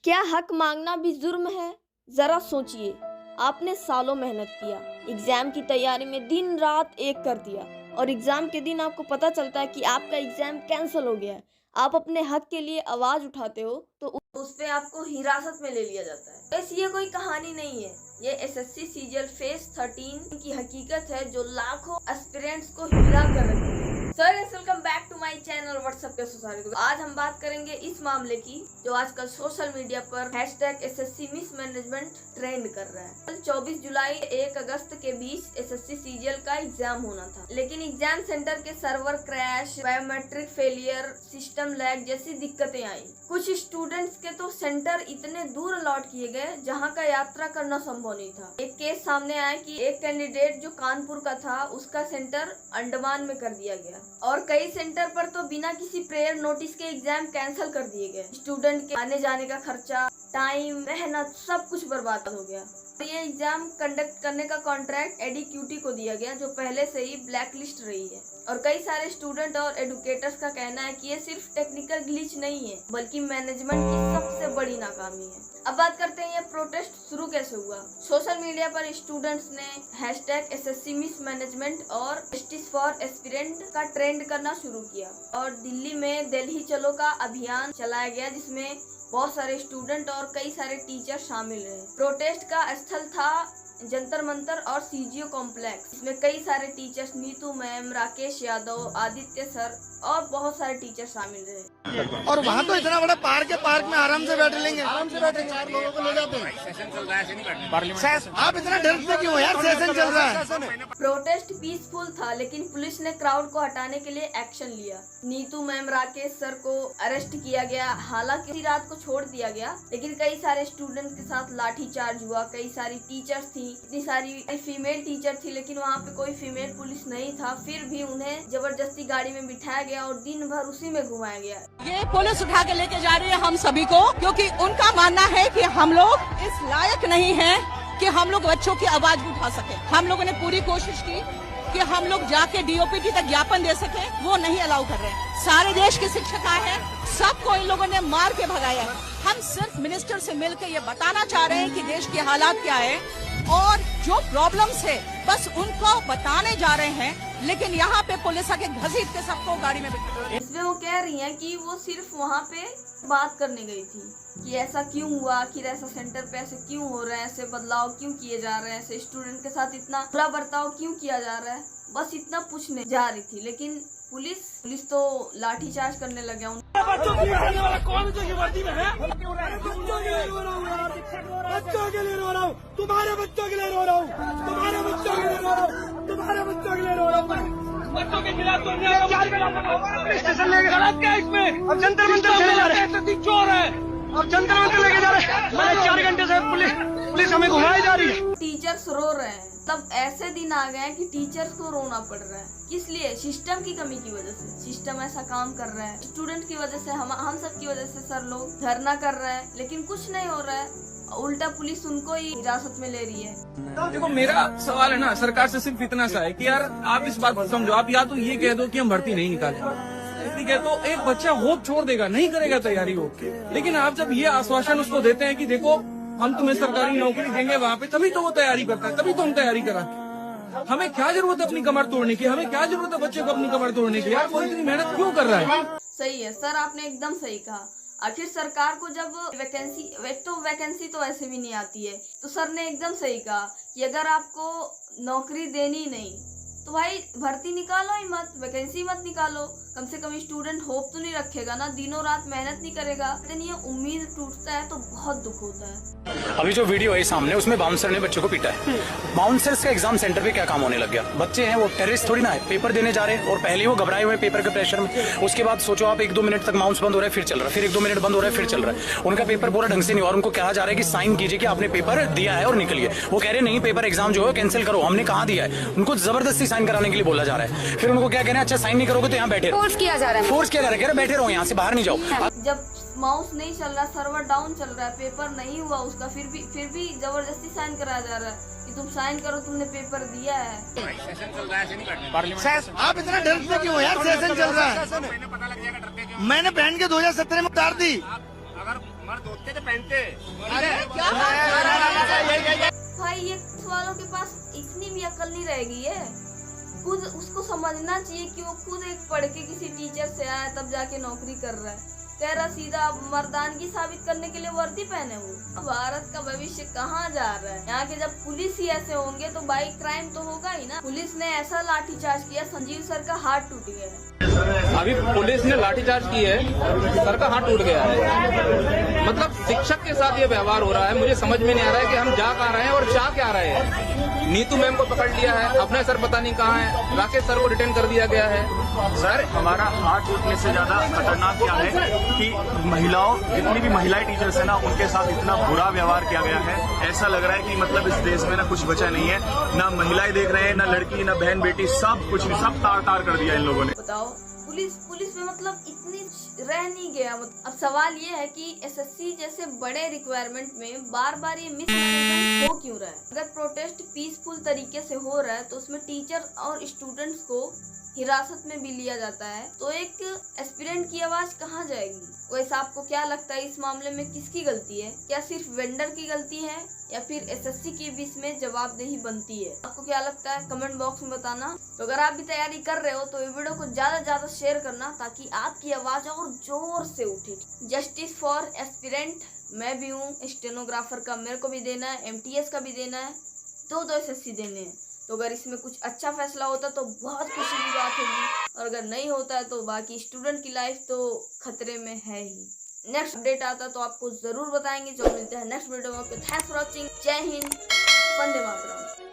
क्या हक मांगना भी जुर्म है? जरा सोचिए, आपने सालों मेहनत किया, एग्जाम की तैयारी में दिन रात एक कर दिया और एग्जाम के दिन आपको पता चलता है कि आपका एग्जाम कैंसिल हो गया है। आप अपने हक के लिए आवाज उठाते हो तो उस पे आपको हिरासत में ले लिया जाता है। बस ये कोई कहानी नहीं है, ये एसएससी सीजीएल फेज 13 की हकीकत है जो लाखों एस्पिरेंट्स को हिला कर रखी है। Welcome back to my channel WhatsApp के सोसाइटी। तो आज हम बात करेंगे इस मामले की जो आजकल सोशल मीडिया पर #SSC मिसमैनेजमेंट ट्रेंड कर रहा है। कल 24 जुलाई 1 अगस्त के बीच एसएससी सीजीएल का एग्जाम होना था, लेकिन एग्जाम सेंटर के server crash, biometric failure, system lag जैसी दिक्कतें आई। कुछ स्टूडेंट्स के तो सेंटर इतने दूर अलॉट किए गए जहाँ का यात्रा करना संभव नहीं था। एक केस सामने आया कि एक कैंडिडेट जो कानपुर का था उसका सेंटर अंडमान में कर दिया गया और कई सेंटर पर तो बिना किसी प्रेयर नोटिस के एग्जाम कैंसिल कर दिए गए। स्टूडेंट के आने जाने का खर्चा, टाइम, मेहनत सब कुछ बर्बाद हो गया। तो ये एग्जाम कंडक्ट करने का कॉन्ट्रैक्ट एडीक्यूटी को दिया गया जो पहले से ही ब्लैक लिस्ट रही है। और कई सारे स्टूडेंट और एडुकेटर्स का कहना है कि ये सिर्फ टेक्निकल ग्लिच नहीं है बल्कि मैनेजमेंट की सबसे बड़ी नाकामी है। अब बात करते हैं ये प्रोटेस्ट शुरू कैसे हुआ। सोशल मीडिया पर स्टूडेंट्स ने #SSC मिसमैनेजमेंट और जस्टिस फॉर एस्पिरेंट का ट्रेंड करना शुरू किया और दिल्ली में दिल्ली चलो का अभियान चलाया गया जिसमें बहुत सारे स्टूडेंट और कई सारे टीचर शामिल रहे। प्रोटेस्ट का स्थल था जंतर मंतर और सीजीओ कॉम्प्लेक्स। इसमें कई सारे teachers, Neetu ma'am, Rakesh Yadav, Aditya sir और बहुत सारे टीचर शामिल रहे। और वहाँ तो इतना बड़ा पार्क है, पार्क में आराम से बैठ लेंगे, आराम से बैठेंगे, 4 लोगों को ले जाते हैं। सेशन चल रहा है, नहीं बैठने। आप इतना डरते क्यों यार? सेशन चल रहा है। प्रोटेस्ट पीसफुल था लेकिन पुलिस ने क्राउड को हटाने के लिए एक्शन लिया। नीतू मैम, राकेश सर को अरेस्ट किया गया। हालांकि रात को छोड़ दिया गया लेकिन कई सारे स्टूडेंट के साथ लाठीचार्ज हुआ। कई सारी टीचर्स थी, इतनी सारी फीमेल टीचर थी लेकिन वहाँ पे कोई फीमेल पुलिस नहीं था। फिर भी उन्हें जबरदस्ती गाड़ी में बिठाया गया और दिन भर उसी में घुमाया गया। ये पुलिस उठा के लेके जा रही है हम सभी को, क्योंकि उनका मानना है कि हम लोग इस लायक नहीं हैं कि हम लोग बच्चों की आवाज भी उठा सके। हम लोगों ने पूरी कोशिश की कि हम लोग जाके डीओपीटी तक ज्ञापन दे सके, वो नहीं अलाउ कर रहे हैं। सारे देश के शिक्षक आए हैं, सबको इन लोगों ने मार के भगाया है। हम सिर्फ मिनिस्टर से मिलकर ये बताना चाह रहे हैं कि देश के हालात क्या है और जो प्रॉब्लम्स है बस उनको बताने जा रहे हैं। लेकिन यहाँ पे पुलिस आके घसीट के सबको गाड़ी में बिठा। इसमें वो कह रही हैं कि वो सिर्फ वहाँ पे बात करने गई थी कि ऐसा क्यों हुआ, आखिर ऐसा सेंटर पे ऐसे क्यों हो रहा है, ऐसे बदलाव क्यों किए जा रहे हैं, ऐसे स्टूडेंट के साथ इतना बुरा बर्ताव क्यों किया जा रहा है, बस इतना पूछने जा रही थी। लेकिन पुलिस तो लाठीचार्ज करने लगे। बच्चों के लिए रो रहा हूँ, तुम्हारे बच्चों के लिए रो रहा हूँ, तुम्हारे बच्चों के लिए रो रहा हूँ, तुम्हारे बच्चों के लिए रो रहा हूँ। बच्चों के खिलाफ स्टेशन लेके गलत क्या इसमें? अब जंतर मंतर लेके जा रहे हैं, चोर है। अब जंतर मंतर लेके जा रहे हैं। मैंने 4 घंटे से पुलिस हमें घुमाई जा रही है। टीचर्स रो रहे हैं। तब ऐसे दिन आ गए कि टीचर्स को रोना पड़ रहा है। किस लिए? सिस्टम की कमी की वजह से। सिस्टम ऐसा काम कर रहा है, स्टूडेंट की वजह से, हम सब की वजह से सर लोग धरना कर रहे हैं लेकिन कुछ नहीं हो रहा है। उल्टा पुलिस उनको ही हिरासत में ले रही है। देखो, मेरा सवाल है ना सरकार से सिर्फ इतना सा है कि यार आप इस बात को समझो। आप या तो ये कह दो कि हम भर्ती नहीं निकालेंगे, ठीक है, तो एक बच्चा होप छोड़ देगा, नहीं करेगा तैयारी हो। लेकिन आप जब ये आश्वासन उसको देते हैं कि देखो हम तुम्हें सरकारी नौकरी देंगे वहाँ पे, तभी तो वो तैयारी करता है, तभी तो हम तैयारी कराते। हमें क्या जरूरत है अपनी कमर तोड़ने की? हमें क्या जरूरत है बच्चे को अपनी कमर तोड़ने की? यार कोई इतनी मेहनत क्यों कर रहा है? सही है सर, आपने एकदम सही कहा। आखिर सरकार को जब वैकेंसी तो वैसे भी नहीं आती है, तो सर ने एकदम सही कहा कि अगर आपको नौकरी देनी नहीं तो भाई भर्ती निकालो ही मत, वैकेंसी मत निकालो। कम से कम स्टूडेंट होप तो नहीं रखेगा ना, दिनों रात मेहनत नहीं करेगा, लेकिन ये उम्मीद टूटता है तो बहुत दुख होता है। अभी जो वीडियो है सामने, उसमें बाउंसर ने बच्चों को पीटा है। बाउंसर्स का एग्जाम सेंटर पे क्या काम होने लग गया? बच्चे हैं, वो टेररिस्ट थोड़ी ना है, पेपर देने जा रहे हैं और पहले ही वो घबराए हुए पेपर के प्रेशर में। उसके बाद सोचो आप 1-2 मिनट तक माउस बंद हो रहा है, फिर चल रहा है, फिर 1-2 मिनट बंद हो रहा है, फिर चल रहा है। उनका पेपर पूरा ढंग से नहीं हुआ और उनको कहा जा रहा है कि साइन कीजिए कि आपने पेपर दिया है और निकलिए। वो कह रहे नहीं, पेपर एग्जाम जो है कैंसिल करो, हमने कहाँ दिया है। उनको जबरदस्ती साइन कराने के लिए बोला जा रहा है। फिर उनको क्या कहना है, अच्छा साइन नहीं करोगे तो यहाँ बैठे, फोर्स किया जा रहा है, फोर्स किया जा रहा है, कह रहे बैठे रहो, यहाँ से बाहर नहीं जाओ। जब माउस नहीं चल रहा, सर्वर डाउन चल रहा है, पेपर नहीं हुआ उसका, फिर भी जबरदस्ती साइन कराया जा रहा है कि तुम साइन करो, तुमने पेपर दिया है। सेशन चल रहा है, नहीं बैठने। आप इतना डरते क्यों यार? सेशन चल रहा है। मैंने बहन के 2017 में उतार दी। अगर मर्द भाई ये वालों के पास इतनी भी अकल नहीं रह गई है, खुद उसको समझना चाहिए कि वो खुद एक पढ़ के किसी टीचर से आया तब जाके नौकरी कर रहा है। कह रहा सीधा मर्दानगी साबित करने के लिए वर्दी पहने वो। भारत का भविष्य कहाँ जा रहा है? यहाँ के जब पुलिस ही ऐसे होंगे तो भाई क्राइम तो होगा ही ना। पुलिस ने ऐसा लाठीचार्ज किया, संजीव सर का हाथ टूट गया है। अभी पुलिस ने लाठीचार्ज की है, सर का हाथ टूट गया है। मतलब शिक्षक के साथ ये व्यवहार हो रहा है, मुझे समझ में नहीं आ रहा है कि हम जा कहाँ रहे हैं और चाह क्या रहे हैं। नीतू मैम को पकड़ लिया है, अपने सर पता नहीं कहाँ है, राकेश सर को डिटेन कर दिया गया है। सर हमारा हाथ टूटने से ज्यादा खतरनाक क्या है कि महिलाओं, जितनी भी महिलाएं टीचर्स है ना, उनके साथ इतना बुरा व्यवहार किया गया है। ऐसा लग रहा है कि मतलब इस देश में ना कुछ बचा नहीं है, ना महिलाएं देख रहे हैं, ना लड़की, ना बहन बेटी, सब कुछ सब तार तार कर दिया इन लोगों ने। बताओ पुलिस में मतलब इतनी रह नहीं गया। अब सवाल ये है कि एसएससी जैसे बड़े रिक्वायरमेंट में बार बार ये मिसमैनेजमेंट हो क्यों रहा है? अगर प्रोटेस्ट पीसफुल तरीके से हो रहा है तो उसमें टीचर और स्टूडेंट्स को हिरासत में भी लिया जाता है, तो एक एस्पिरेंट की आवाज कहाँ जाएगी? वैसे आपको क्या लगता है इस मामले में किसकी गलती है? क्या सिर्फ वेंडर की गलती है या फिर एसएससी की भी इसमें जवाबदेही बनती है? आपको क्या लगता है कमेंट बॉक्स में बताना। तो अगर आप भी तैयारी कर रहे हो तो ये वीडियो को ज्यादा से ज्यादा शेयर करना ताकि आपकी आवाज और जोर से उठे। जस्टिस फॉर एस्पिरेंट मैं भी हूँ, स्टेनोग्राफर का मेरे को भी देना है, एमटीएस का भी देना है, दो एसएससी देने हैं। तो अगर इसमें कुछ अच्छा फैसला होता तो बहुत खुशी की बात होगी, और अगर नहीं होता है तो बाकी स्टूडेंट की लाइफ तो खतरे में है ही। नेक्स्ट अपडेट आता तो आपको जरूर बताएंगे। जो मिलते हैं नेक्स्ट वीडियो में। Thanks for watching. जय हिंद, वंदे मातरम।